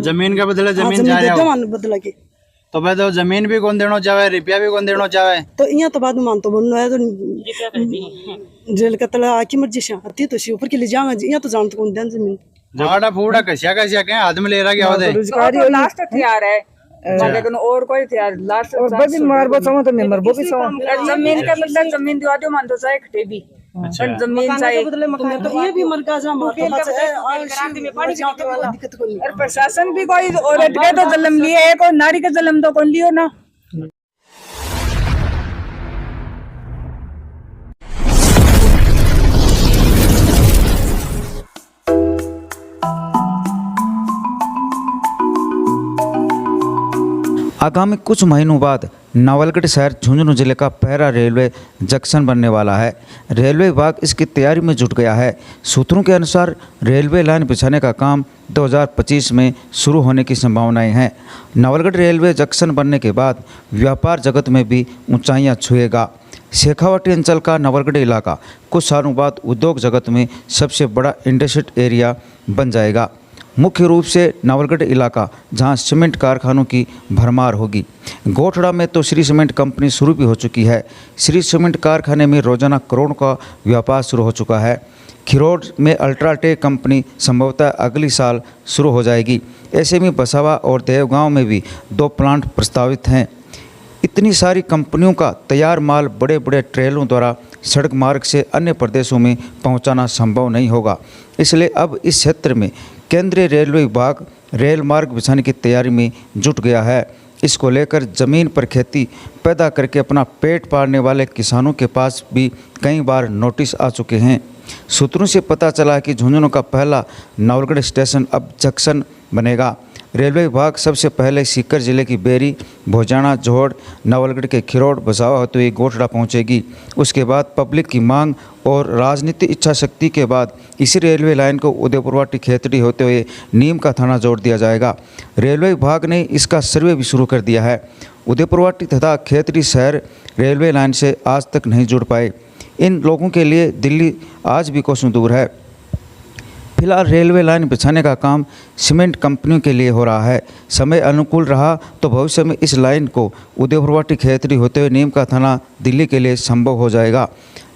जमीन के बदले जमीन चाह रहे हो बदला के तो भाई तो जमीन भी कौन देना चाहे, रुपया भी कौन देना चाहे, तो यहाँ तो बाद में मान तो बनना है तो जेल का तला आकी मर्जी से आती तो सी ऊपर के लिए जाऊंगा यहाँ तो जानते कौन दें जमीन जवाड़ा फूड़ा कसिया कसिया के आदमी ले रहा क्या होता है रोजगारी लास्ट हथियार है लेकिन और कोई हथियार लास्ट और बबिन मार बचाऊं तो मैं मर वो भी जमीन का मतलब जमीन दिवा दो मान तो चाहे खटे भी जमीन चाहिए तो ये भी मरका जा और प्रशासन भी कोई औरत के तो जन्म लिए है, कोई नारी का जन्म तो कौन लियो ना। आगामी कुछ महीनों बाद नवलगढ़ शहर झुंझुनू जिले का पहला रेलवे जंक्शन बनने वाला है। रेलवे विभाग इसकी तैयारी में जुट गया है। सूत्रों के अनुसार रेलवे लाइन बिछाने का काम 2025 में शुरू होने की संभावनाएं हैं। नवलगढ़ रेलवे जंक्शन बनने के बाद व्यापार जगत में भी ऊंचाइयां छुएगा। शेखावाटी अंचल का नवलगढ़ इलाका कुछ सालों बाद उद्योग जगत में सबसे बड़ा इंडस्ट्रियल एरिया बन जाएगा। मुख्य रूप से नवलगढ़ इलाका जहां सीमेंट कारखानों की भरमार होगी। गोठड़ा में तो श्री सीमेंट कंपनी शुरू भी हो चुकी है। श्री सीमेंट कारखाने में रोजाना करोड़ का व्यापार शुरू हो चुका है। खिरोड में अल्ट्राटेक कंपनी संभवतः अगली साल शुरू हो जाएगी। ऐसे में बसावा और देवगांव में भी 2 प्लांट प्रस्तावित हैं। इतनी सारी कंपनियों का तैयार माल बड़े बड़े ट्रेलों द्वारा सड़क मार्ग से अन्य प्रदेशों में पहुंचाना संभव नहीं होगा। इसलिए अब इस क्षेत्र में केंद्रीय रेलवे विभाग रेल मार्ग बिछाने की तैयारी में जुट गया है। इसको लेकर ज़मीन पर खेती पैदा करके अपना पेट पालने वाले किसानों के पास भी कई बार नोटिस आ चुके हैं। सूत्रों से पता चला कि झुंझुनू का पहला नवलगढ़ स्टेशन अब जंक्शन बनेगा। रेलवे विभाग सबसे पहले सीकर जिले की बेरी, भोजाना, जोहड़, नवलगढ़ के खिरोड, बसावा होते हुए गोठड़ा पहुंचेगी। उसके बाद पब्लिक की मांग और राजनीतिक इच्छा शक्ति के बाद इसी रेलवे लाइन को उदयपुरवाटी खेतड़ी होते हुए नीम का थाना जोड़ दिया जाएगा। रेलवे विभाग ने इसका सर्वे भी शुरू कर दिया है। उदयपुरवाटी तथा खेतड़ी शहर रेलवे लाइन से आज तक नहीं जुड़ पाए। इन लोगों के लिए दिल्ली आज भी कोसों दूर है। फिलहाल रेलवे लाइन बिछाने का काम सीमेंट कंपनियों के लिए हो रहा है। समय अनुकूल रहा तो भविष्य में इस लाइन को उदयपुरवाटी खेतड़ी होते हुए नीम का थाना दिल्ली के लिए संभव हो जाएगा।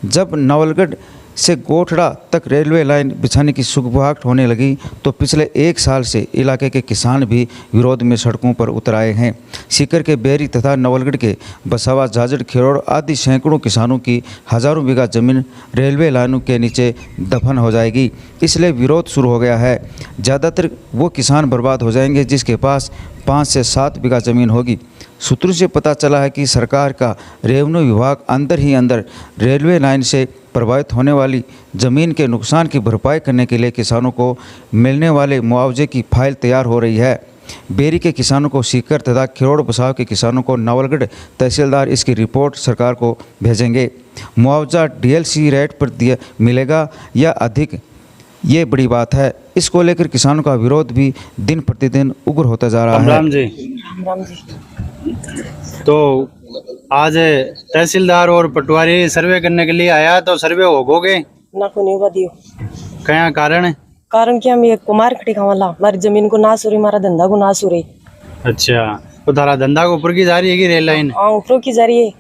जब नवलगढ़ से गोठड़ा तक रेलवे लाइन बिछाने की सुगबुगाहट होने लगी तो पिछले 1 साल से इलाके के किसान भी विरोध में सड़कों पर उतर आए हैं। सीकर के बेरी तथा नवलगढ़ के बसावा, झाझड़, खिरोड़ आदि सैकड़ों किसानों की हज़ारों बीघा जमीन रेलवे लाइनों के नीचे दफन हो जाएगी। इसलिए विरोध शुरू हो गया है। ज़्यादातर वो किसान बर्बाद हो जाएंगे जिसके पास 5 से 7 बीघा ज़मीन होगी। सूत्रों से पता चला है कि सरकार का रेवेन्यू विभाग अंदर ही अंदर रेलवे लाइन से प्रभावित होने वाली ज़मीन के नुकसान की भरपाई करने के लिए किसानों को मिलने वाले मुआवजे की फाइल तैयार हो रही है। बेरी के किसानों को सीकर तथा खिरोड़, बसाव के किसानों को नवलगढ़ तहसीलदार इसकी रिपोर्ट सरकार को भेजेंगे। मुआवजा डीएलसी रेट पर दिया मिलेगा या अधिक, ये बड़ी बात है। इसको लेकर किसानों का विरोध भी दिन प्रतिदिन उग्र होता जा रहा है। राम जी। तो आज तहसीलदार और पटवारी सर्वे करने के लिए आया तो सर्वे होगोगे ना को नहीं बदियो क्या कारण है? कारण क्या मैं कुमार खटी खावाला हमारी जमीन को नाश हो रही, हमारा धंधा को नाश हो रही। अच्छा, तो तारा धंधा को ऊपर की जा रही है कि रेल लाइन? हाँ, ऊपर की जा रही है।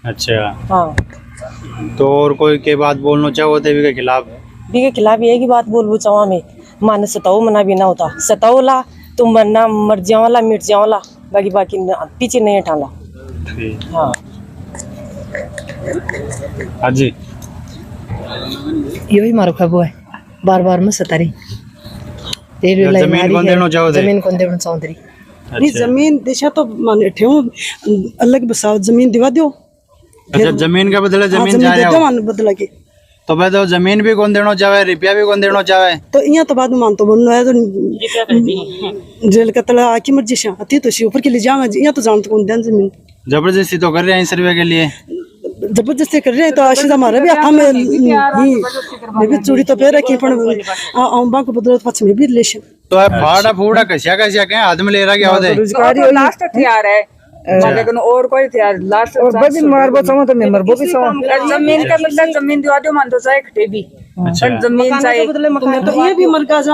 अच्छा, हाँ। तो और कोई के बात बोलना चाहो तो के खिलाफ? भी के खिलाफ ये की बात बोलबो चावा मैं माने सताओ मना भी ना होता। सताओला तुम मरना मर जाओला मिट जाओला, बाकी बाकी पीछे नहीं हटाला। हाँ जी, यही मारो खबो है बार बार में सतारी जमीन कौन देना चाहो? जमीन कौन देना चाहो? नहीं जमीन दिशा तो माने ठेव अलग बसाओ, जमीन दिवा दो। अच्छा, जमीन के बदले जमीन जा रहे हो बदला के तो भाई तो जमीन भी कौन देना चाहे, रुपया भी कौन देना चाहे, तो यहाँ तो बाद में मान तो बनना है तो जेल का तला आकी मर्जी से आती तो सी ऊपर के लिए जाऊंगा यहाँ तो जानते कौन दें जमीन। जबरदस्ती तो कर रहे हैं सर्वे के लिए, जबरदस्ती कर रहे हैं तो आशीष हमारा भी हाथ में भी चूड़ी तो पैर रखी पण आंबा को बदौलत पास में भी रिलेशन तो फाड़ा फूड़ा कसिया कसिया के आदमी ले रहा क्या होता है? रोजगारी लास्ट हथियार है लेकिन और कोई थे लास्ट और बबिन मारबो समो तो मैं मरबो भी समो जमीन का मतलब जमीन दिवा दो मान तो चाहे खटे भी पर जमीन चाहिए तो ये भी मरगा जा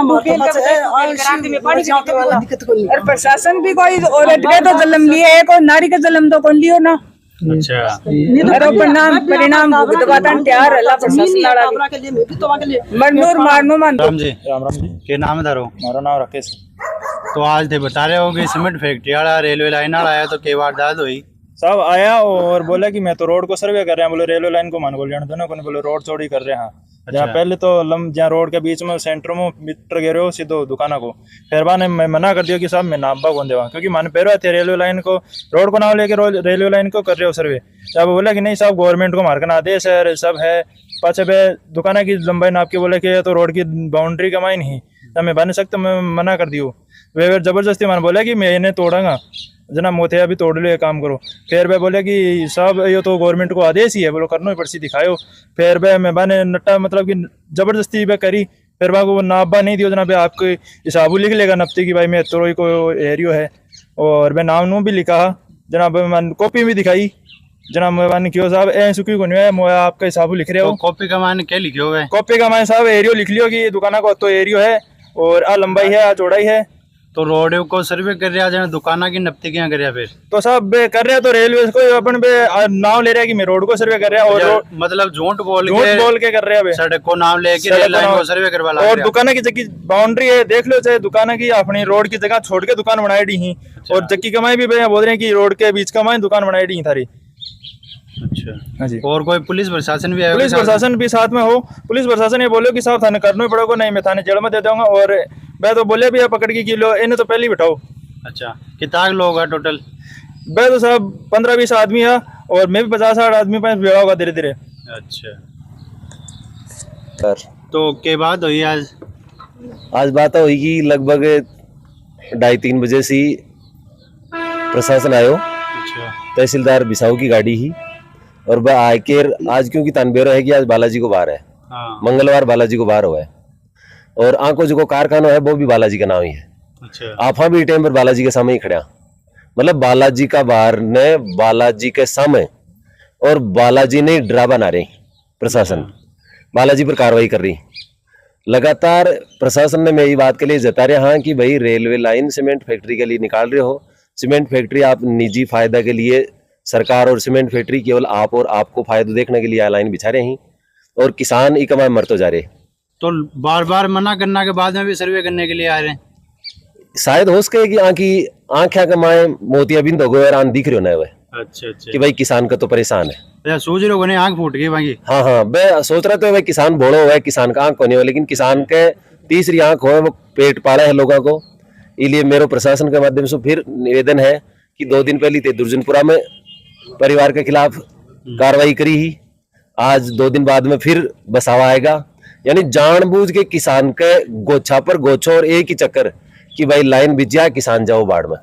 और प्रशासन भी कोई औरत के तो जन्म लिए है कोई नारी का जन्म तो कौन लियो ना अच्छा परिणाम भुगतवातन तैयार अल्लाह प्रशासन लाड़ा भी मजदूर मारनो मान राम जी के नाम दारो मारा नाम राकेश। तो आज थे बता रहे हो कि सीमेंट फैक्ट्री वाला रेलवे लाइन वाला आया तो कई वारदात हुई साहब आया और बोला कि मैं तो रोड को सर्वे कर रहे हैं, बोले रेलवे लाइन को मान बोल जाने दो ना, कोई बोले रोड चौड़ी कर रहे हैं। जहाँ पहले तो जहाँ रोड के बीच में सेंटर में मीटर गिरे हो सीधो दुकाना को, फिर बाद मैं मना कर दिया कि साहब मैं नाबा कौन देवा, क्योंकि मान पैर थे रेलवे लाइन को रोड को नाम लेके रेलवे लाइन को कर रहे हो सर्वे। जब बोला कि नहीं साहब गवर्नमेंट को मारकना आदेश है सब है, पाछे पे दुकाना की लंबाई नाप के बोले कि तो रोड की बाउंड्री कमाई नहीं, तब मैं बन सकता, मैं मना कर दियो। वे जबरदस्ती मान बोला कि मैं इन्हें तोड़ांगा जना मोते अभी तोड़ लो, काम करो। फिर वे बोले कि साहब ये तो गवर्नमेंट को आदेश ही है, बोलो करनो ही पर्ची दिखाओ। फिर वे मैं बाने नट्टा मतलब कि जबरदस्ती वे करी, फिर बा को नाबा नहीं दियो जना आपको हिसाबू लिख लेगा नपती कि भाई मैं तोड़ो को एरियो है, और मैं नाम नू भी लिखा जनाब, मैं कॉपी भी दिखाई जनाब मैं क्यों साहब ए सुखी को नहीं है मैं आपका हिसाबू लिख रहे हो। तो कॉपी का मान क्या लिखे हुए? कॉपी का मान साहब एरियो लिख लियो कि दुकाना को तो एरियो है और आ लंबाई है आ चौड़ाई है। तो रोड को सर्वे कर रहा है दुकाना की नपती क्या कर रहा फिर? तो साहब कर रहे तो रेलवे को अपन नाम ले रहा है कि मैं रोड को सर्वे कर रहा है, और मतलब झूठ बोल के कर रहे हैं सड़क को नाम लेके रेल लाइन को सर्वे करवा ला, और दुकाना की जगह बाउंड्री है देख लो, चाहे दुकाना की अपनी रोड की जगह छोड़ के दुकान बनाई दी ही, और जक्की कमाई भी बोल रहे हैं कि रोड के बीच कमाई दुकान बनाई दी थारी। अच्छा हाँ जी। और कोई पुलिस प्रशासन भी आया? पुलिस प्रशासन भी साथ में हो, पुलिस प्रशासन ये बोलो कि साहब थाने करना ही पड़ेगा, नहीं मैं थाने जेल में दे दूंगा, और मैं तो बोले भी पकड़ के किलो इन्हें तो पहले ही बिठाओ। अच्छा कितना लोग है टोटल? मैं तो साहब 15-20 आदमी है, और मैं भी 50-60 आदमी पास भेड़ा होगा धीरे धीरे। अच्छा तो के बाद हुई आज बात हुई कि लगभग 2:30 बजे से प्रशासन आयो, अच्छा तहसीलदार बिसाऊ की गाड़ी ही, और वह आके आज क्योंकि तानबेरो है कि आज बालाजी को बाहर है, हाँ। मंगलवार बालाजी को बाहर हुआ है, और आंखों जो कारखाना है वो भी बालाजी का नाम ही है। अच्छा आफा भी टाइम पर बालाजी के सामने ही खड़ा, मतलब बालाजी का बाहर ने बालाजी के सामने, और बालाजी ने डरा बना रही प्रशासन, बालाजी पर कार्रवाई कर रही लगातार। प्रशासन ने मेरी बात के लिए जता रहे हाँ कि भाई रेलवे लाइन सीमेंट फैक्ट्री के लिए निकाल रहे हो, सीमेंट फैक्ट्री आप निजी फायदा के लिए, सरकार और सीमेंट फैक्ट्री केवल आप और आपको फायदा देखने के लिए लाइन बिछा रहे हैं, और किसान ही कमाए मर तो जा रहे। तो बार बार मना करने के बाद में भी सर्वे करने के लिए आ रहे हैं? शायद हो सके कि आंखें कमाए मोतिया बिंद हो गए और आन दिख रहे हो ना वह, अच्छा अच्छा कि भाई किसान का तो परेशान है। अच्छा सोच रहे हो आँख फूट गई बाकी? हाँ मैं सोच रहा था भाई किसान बोलो हुआ है, किसान का आंख होने हुआ, लेकिन किसान के तीसरी आंख हो वो पेट पाला है लोगों को। इसलिए मेरे प्रशासन के माध्यम से फिर निवेदन है कि 2 दिन पहले दुर्जनपुरा में परिवार के खिलाफ कार्रवाई करी ही, आज 2 दिन बाद में फिर बसावा आएगा, यानी जानबूझ के किसान के गोछा पर गोछो, और एक ही चक्कर कि भाई लाइन बिछ जाए किसान जाओ बाढ़ में।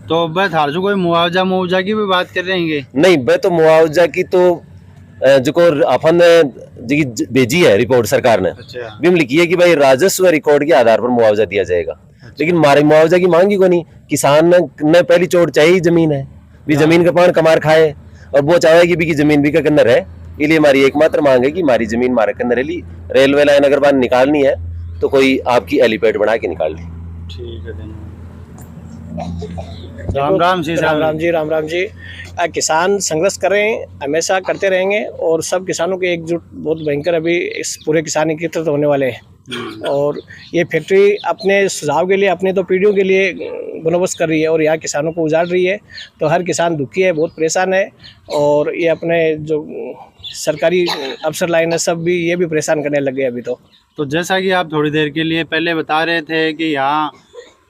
तो बस हारजू कोई मुआवजा की भी बात कर रहे हैं? नहीं बे तो मुआवजा की तो जो अपन भेजी है रिपोर्ट सरकार ने, अच्छा। भी लिखी है कि भाई राजस्व रिकॉर्ड के आधार पर मुआवजा दिया जाएगा। अच्छा। लेकिन हमारे मुआवजा की मांगी को नहीं, किसान ने पहली चोट चाहिए जमीन है, भी जमीन का पान कमार खाए, और वो चाहेगी भी कि जमीन भी का अंदर है। इसलिए हमारी एकमात्र मांग है कि हमारी जमीन हमारे के अंदर है, रेलवे लाइन अगर बात निकालनी है तो कोई आपकी एलिपेड बना के निकाल ली। ठीक है राम राम जी। राम राम जी। किसान संघर्ष कर रहे हैं, हमेशा करते रहेंगे, और सब किसानों के एकजुट बहुत भयंकर अभी इस पूरे किसान एकत्रित होने वाले हैं। और ये फैक्ट्री अपने सुझाव के लिए, अपने तो पीढ़ियों के लिए बंदोबस्त कर रही है, और यहाँ किसानों को उजाड़ रही है। तो हर किसान दुखी है, बहुत परेशान है, और ये अपने जो सरकारी अफसर लाइन है सब भी ये भी परेशान करने लग गए अभी। तो जैसा कि आप थोड़ी देर के लिए पहले बता रहे थे कि यहाँ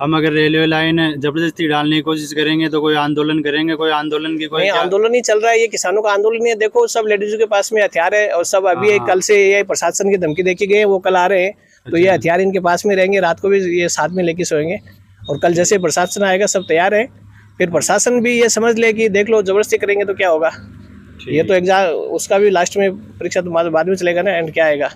हम अगर रेलवे लाइन जबरदस्ती डालने की कोशिश करेंगे तो कोई आंदोलन करेंगे, कोई आंदोलन की कोई आंदोलन ही चल रहा है, ये किसानों का आंदोलन ही है। देखो सब लेडीजों के पास में हथियार है, और सब अभी कल से ये प्रशासन की धमकी देखी गई है, वो कल आ रहे हैं। तो ये हथियार इनके पास में रहेंगे, रात को भी ये साथ में लेके सोएंगे, और कल जैसे प्रशासन आएगा सब तैयार है। फिर प्रशासन भी ये समझ ले कि देख लो जबरदस्ती करेंगे तो क्या होगा। ये तो एग्जाम उसका भी लास्ट में परीक्षा तो बाद में चलेगा ना, एंड क्या आएगा।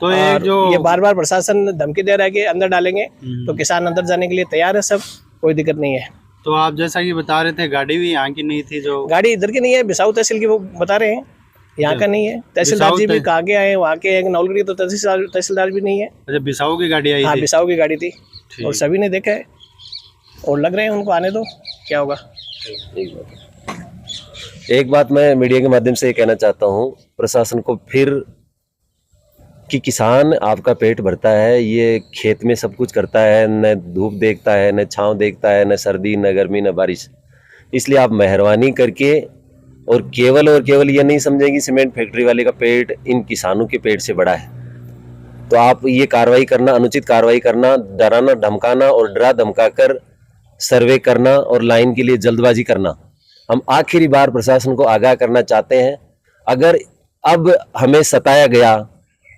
तो ये बार बार प्रशासन धमकी दे रहा है कि अंदर डालेंगे, तो किसान अंदर जाने के लिए तैयार है सब, कोई दिक्कत नहीं है। तो आप जैसा कि बता रहे थे गाड़ी भी यहाँ की नहीं थी जो गाड़ी इधर की नहीं है, बिसाऊ तहसील की वो बता रहे हैं, यहाँ का नहीं है। तहसीलदार जी भी आगे आए, वहाँ के एक नवलगढ़ी तो तहसीलदार भी नहीं है। अच्छा बिसाऊ की गाड़ी आई हाँ थी? बिसाऊ की गाड़ी थी और सभी ने देखा है और लग रहे हैं उनको आने दो, क्या होगा। एक बात मैं मीडिया के माध्यम से ये कहना चाहता हूँ प्रशासन को फिर कि किसान आपका पेट भरता है, ये खेत में सब कुछ करता है, न धूप देखता है, न छांव देखता है, न सर्दी, न गर्मी, न बारिश। इसलिए आप मेहरबानी करके और केवल ये नहीं समझें कि सीमेंट फैक्ट्री वाले का पेट इन किसानों के पेट से बड़ा है। तो आप ये कार्रवाई करना, अनुचित कार्रवाई करना, डराना धमकाना और डरा धमका कर सर्वे करना और लाइन के लिए जल्दबाजी करना, हम आखिरी बार प्रशासन को आगाह करना चाहते हैं। अगर अब हमें सताया गया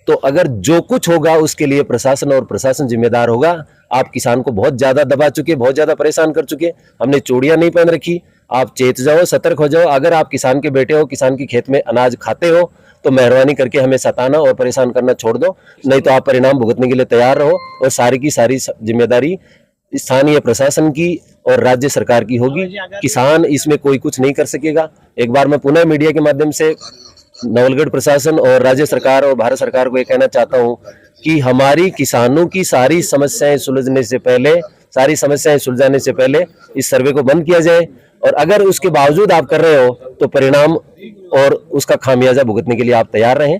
तो अगर जो कुछ होगा उसके लिए प्रशासन जिम्मेदार होगा। आप किसान को बहुत ज्यादा दबा चुके, बहुत ज्यादा परेशान कर चुके। हमने चूड़ियां नहीं पहन रखी, आप चेत जाओ, सतर्क हो जाओ। अगर आप किसान के बेटे हो, किसान के खेत में अनाज खाते हो तो मेहरबानी करके हमें सताना और परेशान करना छोड़ दो, नहीं तो आप परिणाम भुगतने के लिए तैयार रहो। और सारी की सारी जिम्मेदारी स्थानीय प्रशासन की और राज्य सरकार की होगी। किसान इसमें कोई कुछ नहीं कर सकेगा। एक बार मैं पुनः मीडिया के माध्यम से नवलगढ़ प्रशासन और राज्य सरकार और भारत सरकार को ये कहना चाहता हूं कि हमारी किसानों की सारी समस्याएं सुलझाने से पहले इस सर्वे को बंद किया जाए। और अगर उसके बावजूद आप कर रहे हो तो परिणाम और उसका खामियाजा भुगतने के लिए आप तैयार रहें।